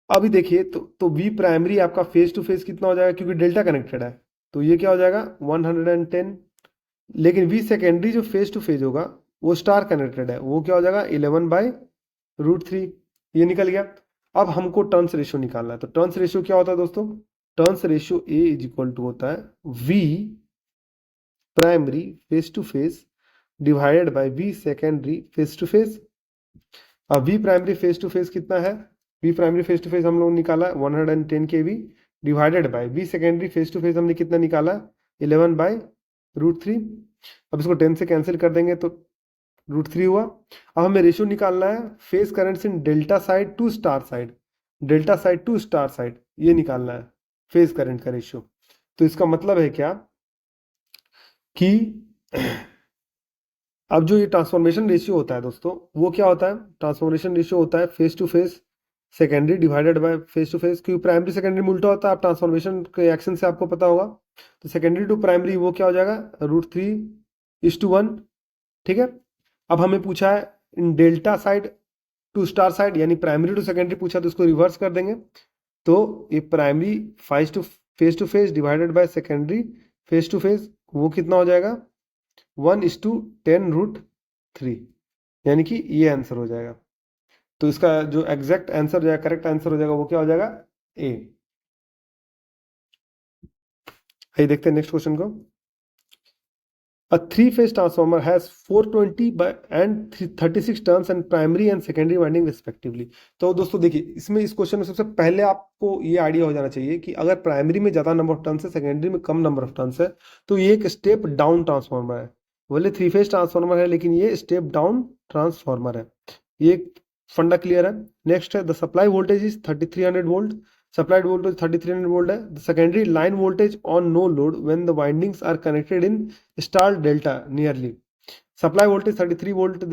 अभी देखिए, तो वी प्राइमरी आपका फेज टू फेज कितना हो जाएगा, क्योंकि डेल्टा कनेक्टेड है, तो ये क्या हो जाएगा 110। लेकिन वी सेकेंडरी जो फेज टू फेज होगा वो स्टार कनेक्टेड है, वो क्या हो जाएगा 11/√3। ये निकल गया। अब हमको टर्न्स रेशियो निकालना है। तो टर्न्स रेशियो क्या होता है दोस्तों, turns ratio A is equal to होता है V primary phase to phase divided by V secondary phase to phase. अब V primary phase to phase कितना है, V primary phase to phase हम लोग निकाला 110 kV divided by V secondary phase to phase हमने कितना निकाला 11/√3। अब इसको 10 से कैंसिल कर देंगे तो √3 हुआ। अब हमें रेशियो निकालना है phase currents in delta side to star side, delta side to star side, ये निकालना है फेज करंट का रेशियो। तो इसका मतलब है क्या कि अब जो ये ट्रांसफॉर्मेशन रेशियो होता है दोस्तों, वो क्या होता है, ट्रांसफॉर्मेशन रेशियो होता है phase to phase secondary divided by phase to phase, क्योंकि प्राइमरी सेकेंडरी में उल्टा होता है, आप ट्रांसफॉर्मेशन के एक्शन से आपको पता होगा। तो सेकेंडरी टू प्राइमरी वो क्या हो जाएगा, √3:1, ठीक है। अब हमें पूछा है in delta side to star side, यानी प्राइमरी टू सेकेंडरी पूछा तो इसको रिवर्स कर देंगे। तो ये primary phase to phase divided by secondary phase to phase, वो कितना हो जाएगा, 1:10√3, यानी कि ये आंसर हो जाएगा। तो इसका जो एग्जैक्ट आंसर हो जाएगा, करेक्ट आंसर हो जाएगा, वो क्या हो जाएगा, ए। आइए देखते हैं नेक्स्ट क्वेश्चन को। A three-phase transformer has 420 and 36 turns and primary and secondary winding respectively। तो दोस्तों देखिए, इसमें इस क्वेश्चन में सबसे पहले आपको ये आइडिया हो जाना चाहिए कि अगर प्राइमरी में ज़्यादा नंबर ऑफ टर्न्स है, सेकेंडरी में कम नंबर ऑफ टर्न्स है, तो ये एक स्टेप डाउन ट्रांसफॉर्मर है। बोले थ्री फेज ट्रांसफॉर्मर है, लेकिन ये स्टेप डाउन ट्रांसफॉर्मर है। ये फंडा क्लियर है। नेक्स्ट है, the supply voltage is 3300 volt, supplied voltage 3300 volt है। The secondary line voltage on no load when the windings are connected in star delta nearly. Supply voltage 3300 volt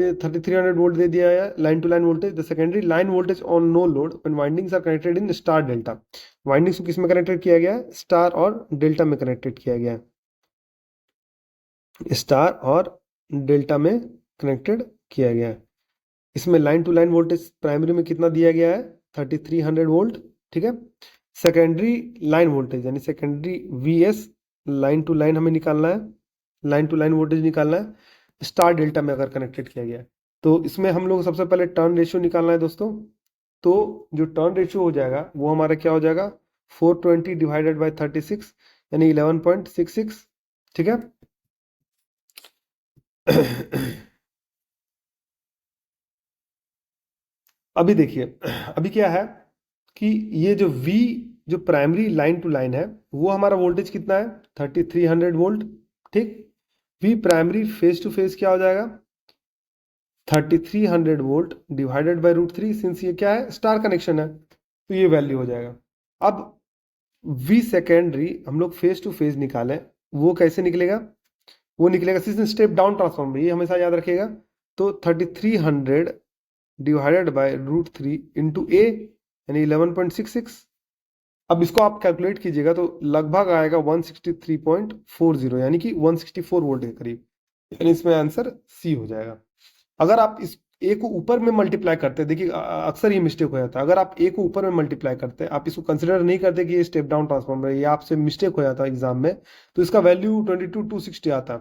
दे दिया है, line to line voltage. The secondary line voltage on no load when windings are connected in star delta. Windings को किस में connected किया गया है, star और डेल्टा में कनेक्टेड किया गया है, स्टार और डेल्टा में कनेक्टेड किया गया है। इसमें line to line voltage primary में कितना दिया गया है, 3300 वोल्ट, ठीक है। सेकेंडरी लाइन वोल्टेज यानी secondary VS, line to line हमें निकालना है, लाइन टू लाइन वोल्टेज निकालना है, स्टार डेल्टा में अगर कनेक्टेड किया गया है। तो इसमें हम लोग सबसे पहले टर्न रेशियो निकालना है दोस्तों। तो जो टर्न रेशियो हो जाएगा वो हमारा क्या हो जाएगा, 420 डिवाइडेड बाई 36 यानी 11.66, ठीक है। अभी देखिए, अभी क्या है कि ये जो V जो प्राइमरी लाइन टू लाइन है वो हमारा वोल्टेज कितना है, 3300 वोल्ट, ठीक। V primary phase to phase क्या हो जाएगा, 3300 वोल्ट डिवाइडेड बाई √3, सिंस ये क्या है, स्टार कनेक्शन है, तो ये वैल्यू हो जाएगा। अब V सेकेंडरी हम लोग फेस टू फेस निकालें, वो कैसे निकलेगा, वो निकलेगा स्टेप डाउन ट्रांसफॉर्मर, ये हमेशा याद रखिएगा। तो 3300 डिवाइडेड बाय √3 इंटू ए यानी 11.66। अब इसको आप कैलकुलेट कीजिएगा तो लगभग आएगा 163.40 यानी कि 164 वोल्ट के करीब, यानी इसमें आंसर सी हो जाएगा। अगर आप इस ए को ऊपर में मल्टीप्लाई करते हैं, देखिए अक्सर ये मिस्टेक हो जाता है, अगर आप ए को ऊपर में मल्टीप्लाई करते हैं, आप इसको कंसिडर नहीं करते कि ये स्टेप डाउन ट्रांसफॉर्मर है, ये आपसे मिस्टेक हो जाता है एग्जाम में, तो इसका वैल्यू 22,260 आता है।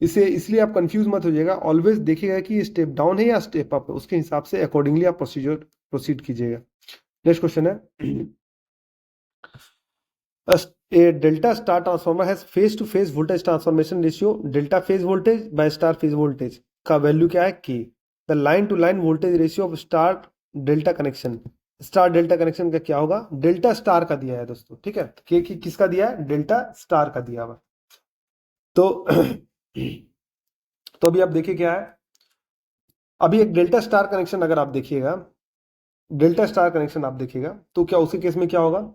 इसे इसलिए आप कंफ्यूज मत हो जाएगा, ऑलवेज देखिएगा कि ये स्टेप डाउन है या स्टेप अप है, उसके हिसाब से अकॉर्डिंगली आप प्रोसीड कीजिएगा। नेक्स्ट क्वेश्चन है, a delta star transformer has phase to phase voltage transformation ratio delta phase voltage by star phase voltage का वैल्यू क्या है, k। The line to line voltage ratio of star delta connection, star delta connection का क्या होगा, delta star का दिया है दोस्तों, ठीक है। k किसका दिया है, डेल्टा स्टार का दिया हुआ। तो तो अभी आप देखिए क्या है, अभी एक डेल्टा स्टार कनेक्शन अगर आप देखिएगा, डेल्टा स्टार कनेक्शन आप देखिएगा तो क्या उसी केस में क्या होगा,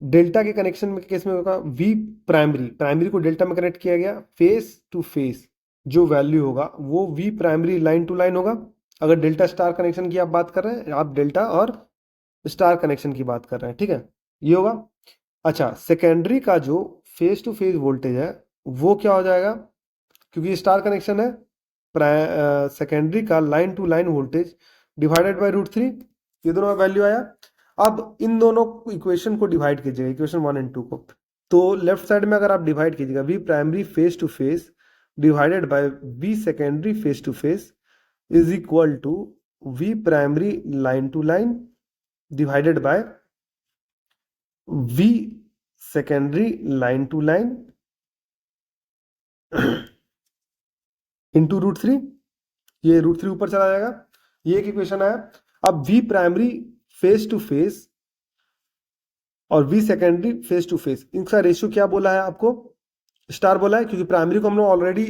डेल्टा के कनेक्शन में केस में होगा V प्राइमरी को डेल्टा में कनेक्ट किया गया, फेस टू फेस जो वैल्यू होगा वो V primary line to line होगा। अगर डेल्टा स्टार कनेक्शन की आप बात कर रहे हैं, आप डेल्टा और स्टार कनेक्शन की बात कर रहे हैं, ठीक है, ये होगा। अच्छा, सेकेंडरी का जो फेस टू फेस वोल्टेज है वो क्या हो जाएगा, क्योंकि स्टार कनेक्शन है, सेकेंडरी का line to line voltage divided by √3, ये दोनों का वैल्यू आया। अब इन दोनों इक्वेशन को डिवाइड कीजिएगा, इक्वेशन 1 और 2 को। तो लेफ्ट साइड में अगर आप डिवाइड कीजिएगा, V primary phase to phase divided by V secondary phase to phase is equal to V primary line to line divided by V secondary line to line into √3, ये √3 ऊपर चला जाएगा, ये एक इक्वेशन आया। अब V primary phase to phase और V secondary phase to phase, इनका रेशियो क्या बोला है आपको, स्टार बोला है, क्योंकि प्राइमरी को हम लोग ऑलरेडी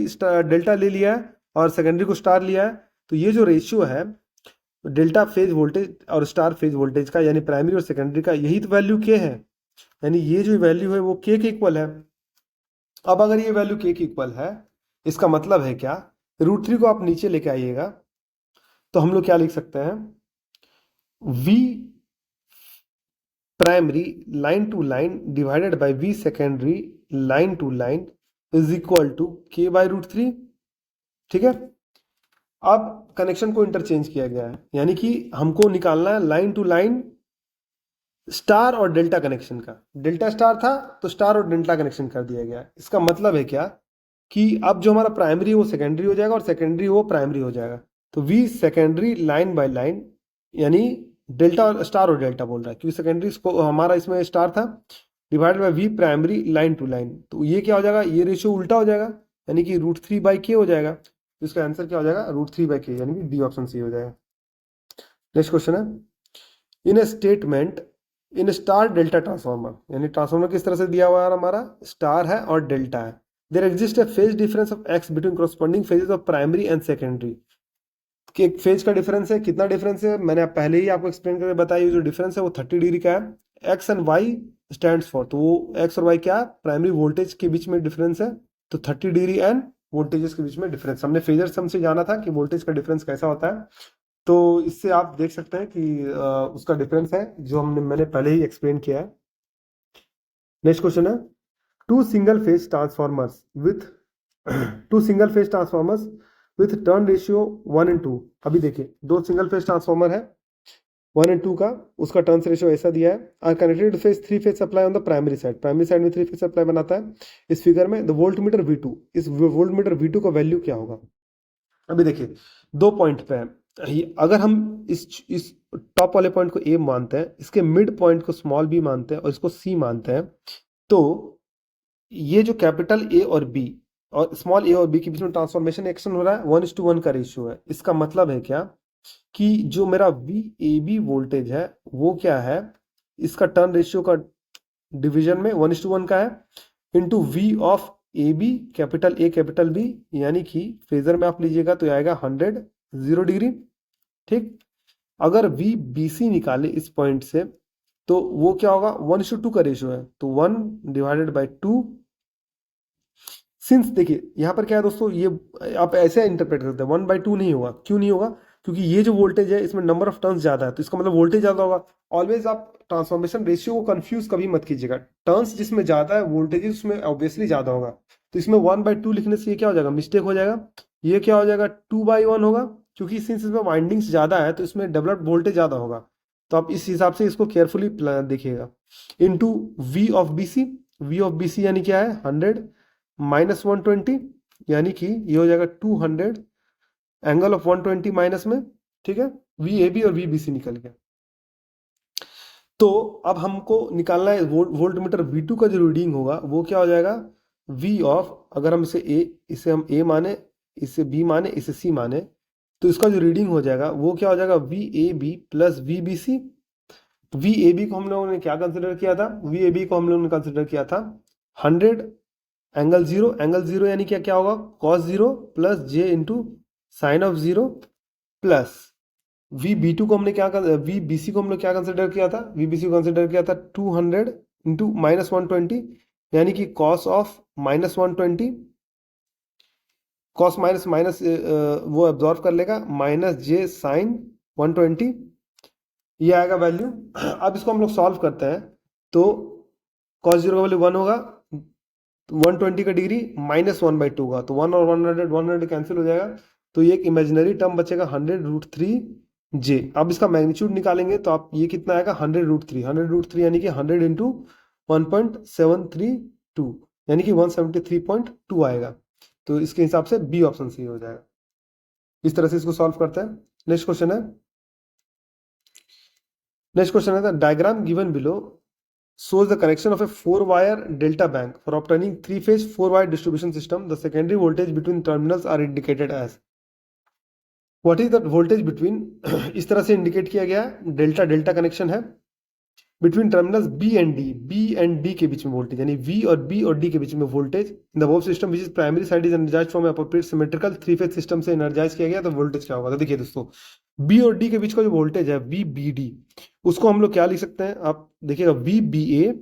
डेल्टा ले लिया है और सेकेंडरी को स्टार लिया है। तो ये जो रेशियो है डेल्टा फेज वोल्टेज और स्टार फेज वोल्टेज का, यानी प्राइमरी और सेकेंडरी का, यही तो वैल्यू k है, यानी ये जो वैल्यू है वो k के इक्वल है। अब अगर ये वैल्यू k के इक्वल है, इसका मतलब है क्या, √3 को आप नीचे लेके आइएगा तो हम लोग क्या लिख सकते हैं, V primary line to line divided by V secondary line to line is equal to K by root three. ठीक है, अब कनेक्शन को इंटरचेंज किया गया है, यानी कि हमको निकालना है लाइन टू लाइन स्टार और डेल्टा कनेक्शन का। डेल्टा स्टार था तो स्टार और डेल्टा कनेक्शन कर दिया गया। इसका मतलब है क्या कि अब जो हमारा प्राइमरी वो सेकेंडरी हो जाएगा और सेकेंडरी वो प्राइमरी हो जाएगा। तो V secondary line by line, यानी डेल्टा और स्टार और डेल्टा बोल रहा है क्योंकि सेकेंडरी हमारा इसमें स्टार था, divided by V primary line to line. तो ये क्या हो जाएगा, ये रेशियो उल्टा हो जाएगा, यानी कि रूट थ्री बाई के हो जाएगा। तो इसका आंसर क्या हो जाएगा, रूट थ्री बाई के, यानी कि डी ऑप्शन सी हो जाएगा। नेक्स्ट क्वेश्चन है, in a statement in star delta transformer, यानी ट्रांसफॉर्मर किस तरह से दिया हुआ है, हमारा स्टार है और डेल्टा है। There exist a phase difference of X between corresponding phases of primary and secondary. कि एक फेज का डिफरेंस है, कितना डिफरेंस है, मैंने पहले ही आपको एक्सप्लेन करके बताया, जो डिफरेंस है वो 30 डिग्री का है। X and Y stands for, तो वो एक्स और वाई क्या है, प्राइमरी वोल्टेज के बीच में डिफरेंस है। तो 30 डिग्री एंड वोल्टेजेस के बीच में डिफरेंस, हमने फेजर सम से जाना था कि वोल्टेज का डिफरेंस कैसा होता है। तो इससे आप देख सकते हैं कि उसका डिफरेंस है जो मैंने पहले ही एक्सप्लेन किया है। नेक्स्ट क्वेश्चन है, two single phase transformers with two single phase transformers with turn ratio 1 and 2। अभी देखिए दो सिंगल फेज ट्रांसफॉर्मर है 1 and 2 का, उसका टर्न्स रेशियो ऐसा दिया है। Are connected phase three phase supply on the primary side, primary side में थ्री फेज सप्लाई बनाता है। इस फिगर में द वोल्ट मीटर V2, इस वोल्ट मीटर V2 का वैल्यू क्या होगा। अभी देखिए दो पॉइंट पे है, अगर हम इस टॉप वाले पॉइंट को ए मानते हैं, इसके मिड पॉइंट को स्मॉल बी मानते हैं और इसको सी मानते हैं, तो ये जो कैपिटल ए और बी और स्मॉल ए और बी के बीच में ट्रांसफॉर्मेशन एक्शन हो रहा है, 1:1 का रेशियो है। इसका मतलब है क्या कि जो मेरा वी ए बी वोल्टेज है वो क्या है, इसका टर्न रेशियो का डिवीजन में 1:1 का है, into V of A B capital A capital B, यानी कि फेजर में आप लीजिएगा तो आएगा 100 0 डिग्री। ठीक, अगर वी बी सी निकाले इस पॉइंट से तो वो क्या होगा, 1:2 का रेशियो है, तो 1/2। सिंस देखिए यहाँ पर क्या है दोस्तों, ये आप ऐसे इंटरप्रेट करते हैं 1/2 नहीं होगा। क्यों नहीं होगा, क्योंकि ये जो वोल्टेज है इसमें नंबर ऑफ टर्न्स ज्यादा है, तो इसका मतलब वोल्टेज ज्यादा होगा। ऑलवेज आप ट्रांसफॉर्मेशन रेशियो को कंफ्यूज कभी मत कीजिएगा, टर्न्स जिसमें ज्यादा है वोल्टेज उसमें ऑब्वियसली ज्यादा होगा। तो इसमें 1/2 लिखने से ये क्या हो जाएगा, मिस्टेक हो जाएगा। ये क्या हो जाएगा, 2/1 होगा, क्योंकि सिंस इसमें वाइंडिंग्स ज्यादा है तो इसमें डेवलप्ड वोल्टेज ज्यादा होगा। तो आप इस हिसाब से इसको केयरफुली देखिएगा। Into V of B C, V of B C यानी क्या है 100 माइनस 120, यानी कि ये हो जाएगा 200 एंगल ऑफ 120 माइनस में। ठीक है, वी ए बी और वी बी सी निकल गया। तो अब हमको निकालना है वोल्ट मीटर V2 का जो रीडिंग होगा वो क्या हो जाएगा, V ऑफ, अगर हम इसे हम A माने, इसे B माने, इसे C माने, तो इसका जो रीडिंग हो जाएगा वो क्या हो जाएगा, V A B plus V B C. V A B को हम लोगों ने क्या कंसिडर किया था, वी ए बी को हम लोगों ने कंसिडर किया था 100 एंगल जीरो, एंगल जीरो यानी क्या क्या होगा, cos zero plus j into sine of zero, plus V B two को हमने क्या, वी बी सी को हमने क्या कंसिडर किया था, वी बी सी को कंसिडर किया था 200 इंटू माइनस 120, यानी कि cos of minus 120, cos minus minus वो एब्जॉर्व कर लेगा, माइनस जे साइन 120, ये आएगा वैल्यू। अब इसको हम लोग सॉल्व करते हैं तो कॉस जीरो का वैल्यू 1 होगा, 120 का डिग्री माइनस 1/2 का, तो 1 और 100 कैंसिल हो जाएगा, तो ये एक इमेजिनरी टर्म बचेगा 100√3 जे। अब इसका मैग्नीट्यूड निकालेंगे तो आप ये कितना आएगा 100√3 यानी कि 100 इंटू 1.732 यानी कि 173.2 आएगा। तो इसके हिसाब से बी ऑप्शन सही हो जाएगा। इस तरह से इसको सॉल्व करते हैं। नेक्स्ट क्वेश्चन है, the diagram given below shows the connection of a 4-wire delta bank for obtaining 3-phase 4-wire distribution system. The secondary voltage between terminals are indicated as, what is the voltage between इस तरह से indicate किया गया है, delta delta connection है between terminals B and D, B and D के बीच में वोल्टेज, यानी वी और बी और डी के बीच में voltage in the above system which is primary side is energized from appropriate symmetrical three phase system से एनर्जाइज किया गया, तो वोल्टेज क्या होगा। तो देखिए दोस्तों, बी और डी के बीच का जो वोल्टेज है वी बी डी, उसको हम लोग क्या लिख सकते हैं, आप देखिएगा V B A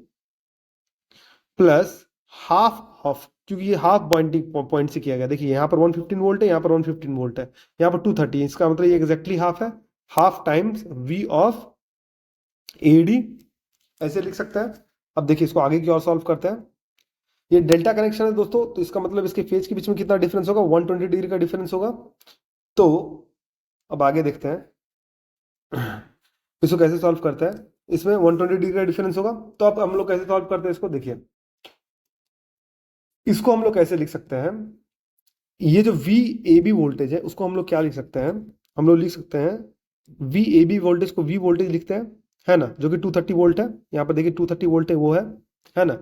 plus half of, क्योंकि ये हाफ पॉइंट से किया गया। देखिए यहाँ पर 115 वोल्ट है, यहाँ पर 115 वोल्ट है, यहाँ पर 230 है, इसका मतलब ये एग्जैक्टली हाफ है, half times V of A D ऐसे लिख सकते हैं। अब देखिए इसको आगे की और सॉल्व करते हैं। ये डेल्टा कनेक्शन है दोस्तों, तो इसका मतलब इसके फेज के बीच में कितना डिफरेंस होगा, 120 डिग्री का डिफरेंस होगा। तो अब आगे देखते हैं इसको कैसे सॉल्व करते हैं। इसमें 120 डिग्री का डिफरेंस होगा, तो अब हम लोग कैसे सॉल्व करते हैं इसको, देखिए इसको हम लोग कैसे लिख सकते हैं। ये जो वी ए बी वोल्टेज है उसको हम लोग क्या लिख सकते हैं, हम लोग लिख सकते हैं वी ए बी वोल्टेज को वी वोल्टेज लिखते हैं, है ना, जो कि 230 वोल्ट है। यहाँ पर देखिए 230 वोल्ट है, वो है ना।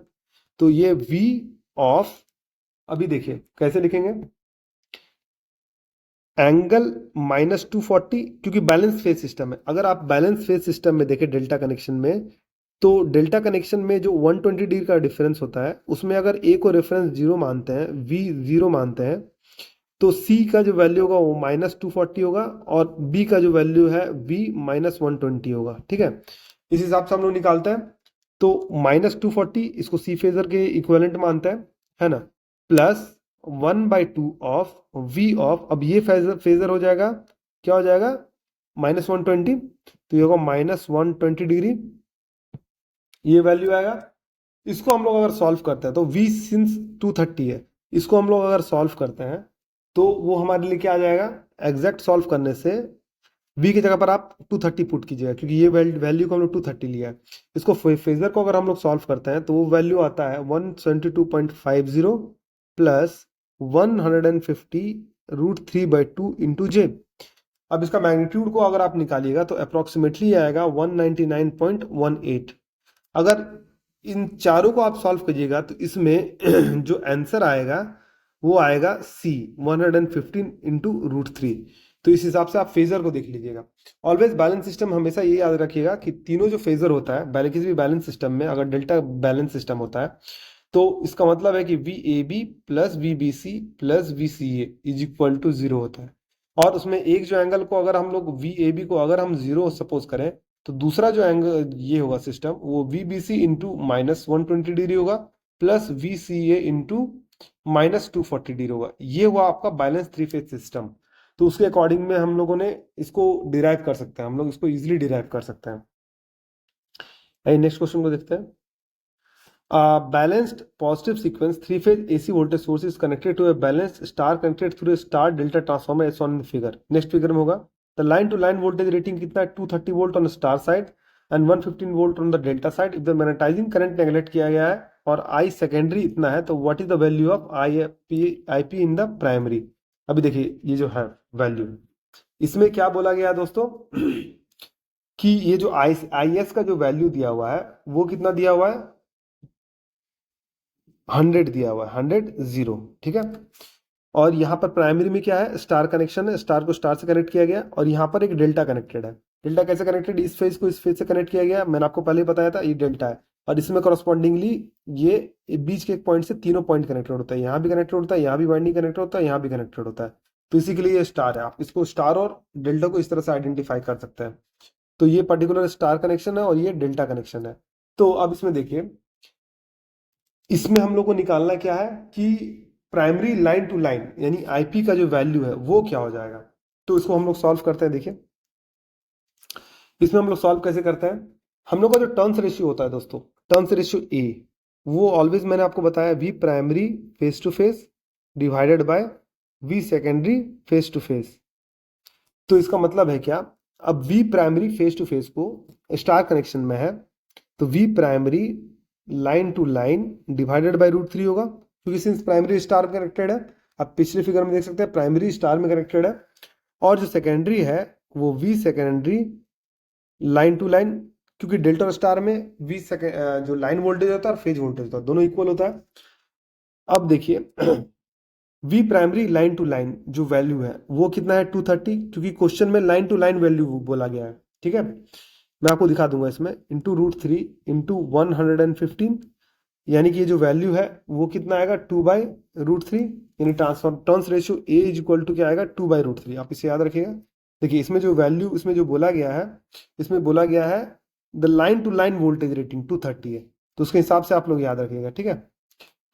तो ये वी ऑफ, अभी देखिए कैसे लिखेंगे, एंगल -240, क्योंकि बैलेंस फेज सिस्टम है। अगर आप बैलेंस फेज सिस्टम में देखें डेल्टा कनेक्शन में, तो डेल्टा कनेक्शन में जो 120 डिग्री का डिफरेंस होता है उसमें अगर ए को रेफरेंस जीरो मानते हैं, वी जीरो मानते हैं, तो सी का जो वैल्यू होगा वो -240 होगा, और बी का जो वैल्यू है वी -120 होगा। ठीक है, इस हिसाब से हम लोग निकालते हैं। तो -240 इसको सी फेजर के इक्विवेलेंट मानते हैं, है ना, प्लस 1/2 ऑफ वी ऑफ, अब ये फेजर हो जाएगा, क्या हो जाएगा, -120, तो ये होगा -120 डिग्री, ये वैल्यू आएगा। इसको हम लोग अगर सॉल्व करते हैं तो v सिंस 230 है, इसको हम लोग अगर सॉल्व करते हैं तो वो हमारे लिए क्या आ जाएगा, एग्जैक्ट सॉल्व करने से v की जगह पर आप 230 पुट कीजिएगा, क्योंकि ये वैल्यू को हम लोग 230 लिया है। इसको फेजर को अगर हम लोग सॉल्व करते हैं तो वो वैल्यू आता है 172.50 प्लस 150√3/2 इंटू जे। अब इसका मैग्नीट्यूड को अगर आप निकालिएगा तो अप्रोक्सीमेटली आएगा 199.18। अगर इन चारों को आप सॉल्व करिएगा तो इसमें जो आंसर आएगा वो आएगा सी 115 इंटू √3। तो इस हिसाब से आप फेजर को देख लीजिएगा। ऑलवेज बैलेंस सिस्टम हमेशा ये याद रखिएगा कि तीनों जो फेजर होता है किसी भी बैलेंस सिस्टम में, अगर डेल्टा बैलेंस सिस्टम होता है तो इसका मतलब है कि V A B plus V B C plus V C A is equal to 0 होता है। और उसमें एक जो एंगल को अगर हम लोग वी ए बी को अगर हम 0 सपोज करें, तो दूसरा जो एंगल ये होगा सिस्टम, वो V B C into -120 degree होगा, plus V C A into -240 degree होगा। ये हुआ आपका बैलेंस थ्री फेज सिस्टम। तो उसके अकॉर्डिंग में हम लोगों ने इसको डिराइव कर सकते हैं, हम लोग इसको इजिली डिराइव कर सकते हैं। आइए नेक्स्ट क्वेश्चन को देखते हैं। Balanced positive sequence three-phase AC voltage source is connected to a balanced star connected through a star delta transformer as shown in the figure. Next figure में होगा, the line to line voltage rating कितना है, 230 volt on the star side and 115 volt on the delta side. If the magnetizing current neglect किया गया है और I secondary इतना है, तो what is the value of IP in the primary? अभी देखिए ये जो है वैल्यू, इसमें क्या बोला गया है दोस्तों कि ये जो IS का जो वैल्यू दिया हुआ है वो कितना दिया हुआ है, 100 दिया हुआ है, 100 0। ठीक है, और यहाँ पर प्राइमरी में क्या है, स्टार कनेक्शन है, स्टार को स्टार से कनेक्ट किया गया, और यहाँ पर एक डेल्टा कनेक्टेड है। डेल्टा कैसे कनेक्टेड, इस फेज को इस फेज से कनेक्ट किया गया, मैंने आपको पहले ही बताया था, ये डेल्टा है। और इसमें करस्पॉन्डिंगली ये बीच के एक पॉइंट से तीनों पॉइंट कनेक्टेड होता है, यहाँ भी कनेक्टेड होता है, यहाँ भी वाइंडिंग कनेक्टेड होता है, यहाँ भी कनेक्टेड होता है। तो इसी के लिए ये स्टार है। आप इसको स्टार और डेल्टा को इस तरह से आइडेंटिफाई कर सकते हैं। तो ये पर्टिकुलर स्टार कनेक्शन है और ये डेल्टा कनेक्शन है। तो अब इसमें देखिए, इसमें हम लोग को निकालना क्या है कि प्राइमरी लाइन टू लाइन यानी आईपी का जो वैल्यू है वो क्या हो जाएगा। तो इसको हम लोग सॉल्व करते हैं। देखिए इसमें हम लोग सॉल्व कैसे करते हैं, हम लोग का जो टर्न्स रेशियो होता है दोस्तों, टर्न्स रेशियो ए, वो ऑलवेज मैंने आपको बताया V primary phase to phase divided by V secondary phase to phase. तो इसका मतलब है क्या, अब V primary phase to phase को स्टार कनेक्शन में है, तो V primary line to line divided by √3 होगा, क्योंकि सिंस प्राइमरी स्टार में कनेक्टेड है। आप पिछले फिगर में देख सकते हैं प्राइमरी स्टार में कनेक्टेड है, और जो सेकेंडरी है वो V secondary line to line, क्योंकि डेल्टा स्टार में वी जो लाइन वोल्टेज होता है और फेज वोल्टेज होता है दोनों इक्वल होता है। अब देखिए V primary line to line जो वैल्यू है वो कितना है, 230, क्योंकि क्वेश्चन में लाइन टू लाइन वैल्यू बोला गया है। ठीक है, मैं आपको दिखा दूंगा इसमें, इंटू √3 इंटू 115, यानी कि ये जो वैल्यू है वो कितना आएगा, 2/√3, यानी transfer turns ratio A is equal to क्या आएगा, 2/√3। आप इसे याद रखिएगा। देखिए इसमें जो वैल्यू, इसमें जो बोला गया है, इसमें बोला गया है the line to line voltage rating 230 है, तो उसके हिसाब से आप लोग याद रखिएगा। ठीक है,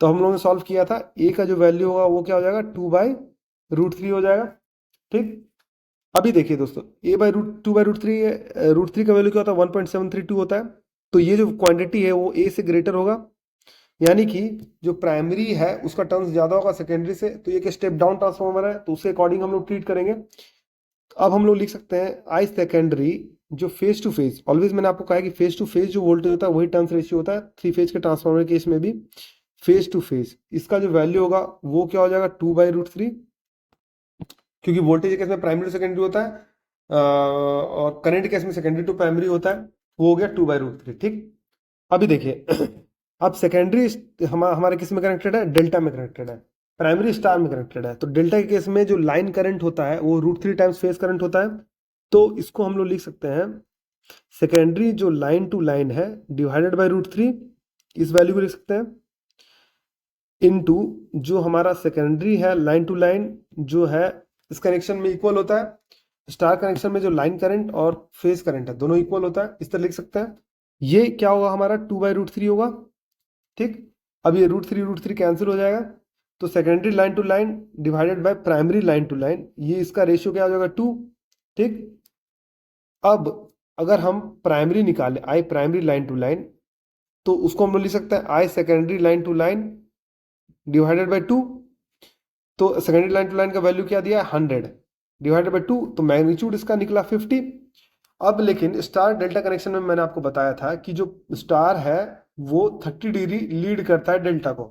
तो हम लोगों ने सॉल्व किया था, ए का जो वैल्यू होगा वो क्या हो जाएगा, 2/√3 हो जाएगा। ठीक, अभी देखिए दोस्तों, a/2/√3 √3 का वैल्यू क्या होता है, 1.732 होता है। तो ये जो क्वांटिटी है वो ए से ग्रेटर होगा, यानी कि जो प्राइमरी है उसका टर्न्स ज़्यादा होगा सेकेंडरी से, तो ये एक स्टेप डाउन ट्रांसफॉर्मर है, तो उसके अकॉर्डिंग हम लोग ट्रीट करेंगे। अब हम लोग लिख सकते हैं आई सेकेंडरी जो फेज टू फेज, ऑलवेज मैंने आपको कहा है कि फेज टू फेज जो वोल्टेज होता है वही टर्न्स रेशियो होता है, थ्री फेज के ट्रांसफॉर्मर केस में भी फेज टू फेज इसका जो वैल्यू होगा वो क्या हो जाएगा 2/√3, क्योंकि वोल्टेज केस में प्राइमरी टू सेकेंडरी होता है और करंट केस में सेकेंडरी टू प्राइमरी होता है, वो हो गया 2/√3। ठीक, अभी देखिए अब सेकेंडरी हमारे किस में कनेक्टेड है, डेल्टा में कनेक्टेड है, प्राइमरी स्टार में कनेक्टेड है। तो डेल्टा के केस में जो लाइन करंट होता है वो √3 टाइम्स फेज करंट होता है, तो इसको हम लोग लिख सकते हैं सेकेंडरी जो लाइन टू लाइन है डिवाइडेड बाय √3, इस वैल्यू को लिख सकते हैं, इनटू जो हमारा सेकेंडरी है लाइन टू लाइन जो है इस कनेक्शन में इक्वल होता है, स्टार कनेक्शन में जो लाइन करंट और फेज करंट है दोनों इक्वल होता है, इस तरह लिख सकते हैं। ये क्या होगा हमारा 2/√3 होगा। ठीक, अब ये √3 कैंसिल हो जाएगा, तो secondary line to line divided by primary line to line, ये इसका रेशियो क्या हो जाएगा 2। ठीक, अब अगर हम प्राइमरी निकालें I primary line to line, तो उसको हम लोग लिख सकते हैं I secondary line to line divided by 2, तो सेकेंडरी लाइन टू लाइन का वैल्यू क्या दिया है 100 डिवाइडेड बाय 2, तो मैग्नीट्यूड इसका निकला 50। अब लेकिन स्टार डेल्टा कनेक्शन में मैंने आपको बताया था कि जो स्टार है वो 30 डिग्री लीड करता है डेल्टा को,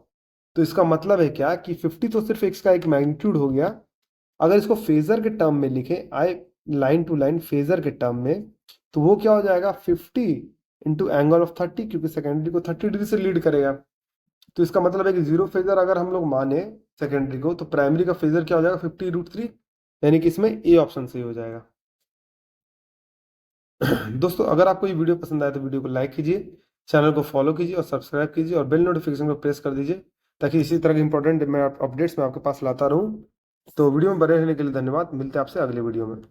तो इसका मतलब है क्या कि 50 तो सिर्फ एक्स का एक मैग्नीट्यूड हो गया। अगर इसको फेजर के टर्म में लिखे आई लाइन टू लाइन फेजर के टर्म में, तो वो क्या हो जाएगा 50 इंटू एंगल ऑफ 30, क्योंकि सेकेंडरी को 30 डिग्री से लीड करेगा। तो इसका मतलब है कि जीरो फेजर अगर हम लोग माने सेकेंडरी को, तो प्राइमरी का फेजर क्या हो जाएगा 50√3, यानी कि इसमें ए ऑप्शन सही हो जाएगा। दोस्तों अगर आपको ये वीडियो पसंद आए तो वीडियो को लाइक कीजिए, चैनल को फॉलो कीजिए और सब्सक्राइब कीजिए और बेल नोटिफिकेशन को प्रेस कर दीजिए, ताकि इसी तरह के इंपॉर्टेंट अपडेट्स मैं आपके पास लाता रहूं। तो वीडियो में बने रहने के लिए धन्यवाद, मिलते हैं आपसे अगले वीडियो में।